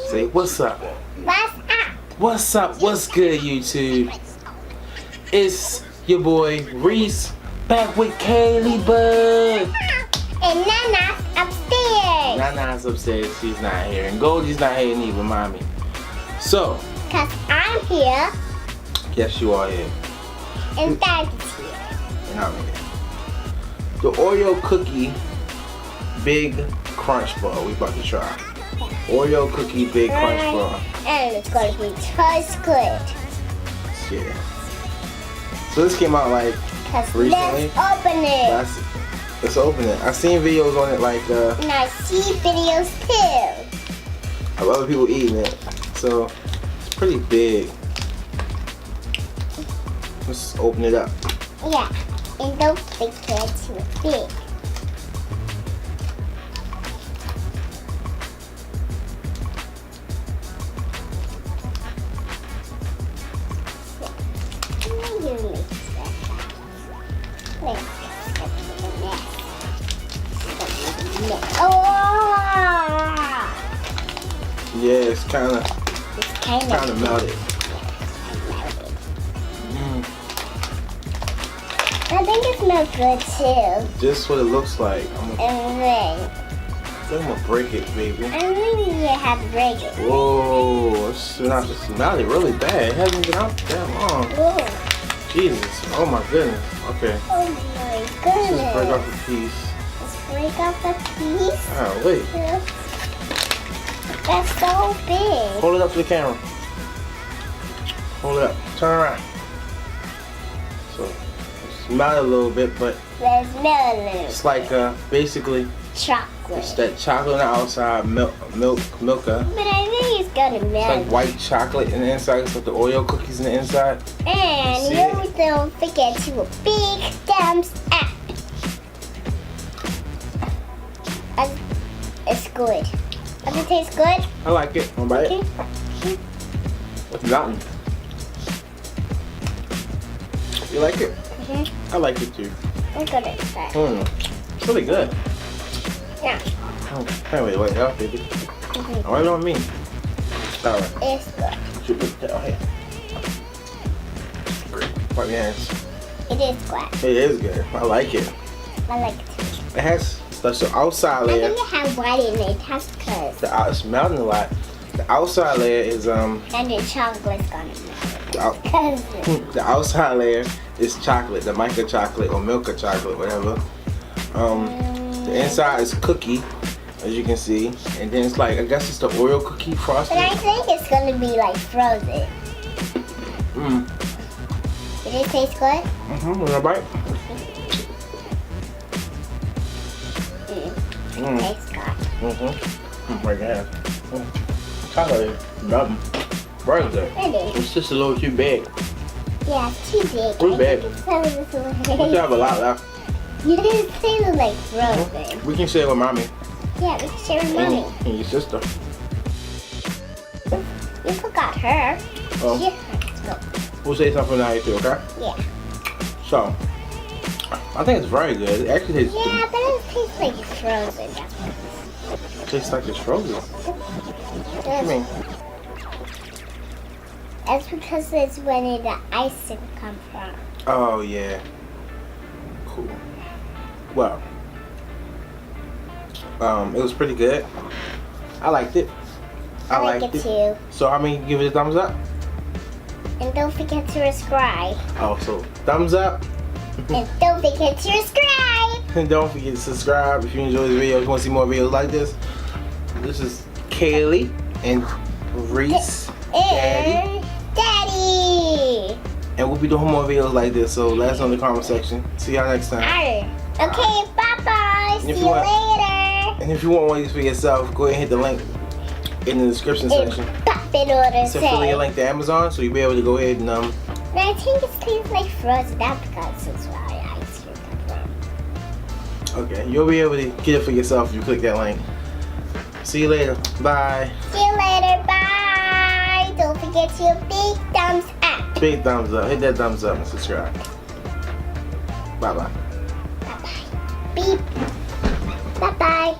Say what's up. What's up? What's up? What's good, YouTube? It's your boy Reese back with Kaylee Bud. And Nana's upstairs. Nana's upstairs. She's not here. And Goldie's not here neither, mommy. So. Cause I'm here. Yes, you are here. And Daddy's here. And I'm here. The Oreo cookie Big Crunch Bar we about to try. Oreo cookie Big Crunch Bar. And it's gonna be so good. Yeah. So this came out like recently. Let's open it. Let's open it. I've seen videos on it like and I see videos too. of other people eating it. So it's pretty big. Let's open it up. Yeah. And don't forget to big. Yeah, it's kind of melted. I think it smells good too. Just what it looks like. I'm gonna break it, baby. I really have to break it. Whoa, it smelled really bad. It hasn't been out that long. Whoa. Jesus, oh my goodness. Okay. Oh my goodness. Let's just break off a piece. Let's break off a piece. Oh, wait. That's so big. Hold it up to the camera. Hold it up. Turn around. So, smell it a little bit, but Let's smell a little. it's like basically chocolate. it's that chocolate on the outside, milka. But I think it's gonna melt. It's like white chocolate in the inside. It's like the Oreo cookies in the inside. And you don't forget to a big thumbs up. It's good. Does it taste good? I like it. Wanna bite it? It's mountain. You like it? I like it too. I'm gonna try. It's really good. Yeah. Hey, wait, up, baby. Why on me? Alright. It's good. Should put that here. Great. Wipe your hands. It is good. It is good. I like it. I like it too. It has the outside I layer. think it has white in it. It has because. It's melting a lot. The outside layer is And the chocolate's gonna melt. the outside layer is chocolate, the mica chocolate or milka chocolate, whatever. The inside is cookie, as you can see, and then it's like I guess it's the Oreo cookie frosting. But I think it's gonna be like frozen. Did it taste good? Wanna bite? Tastes good. Right there. Chocolate is melting. Very good. It is. It's just a little too big. Yeah, it's too big. Too big. We still have a lot left. You didn't say it like frozen. We can share with mommy. Yeah, we can share with mommy. And your sister. You forgot her. Oh. She We'll say something now too, okay? Yeah. So, I think it's very good. It actually tastes Yeah, but it tastes like frozen. That's what it tastes like it's frozen. What do you mean? That's because it's when the icing comes from. Oh yeah. Cool. Well, it was pretty good. I liked it. I like it too. So how many give it a thumbs up? And don't forget to subscribe. Oh, so thumbs up. And don't forget to subscribe. And don't forget to subscribe if you enjoy the video. If you want to see more videos like this. This is Kaylee and Reese. Daddy. And we'll be doing more videos like this. So let us know in the comment section. See y'all next time. Okay, bye-bye. See you later. And if you want one of these for yourself, go ahead and hit the link in the description section. It's affiliate link to Amazon, so you'll be able to go ahead and I think it tastes like frozen. That's because it's why I see it from. Okay, you'll be able to get it for yourself if you click that link. See you later. Bye. See you later. Bye. Don't forget to big thumbs up. Big thumbs up. Hit that thumbs up and subscribe. Bye bye. Bye bye. Beep. Bye bye.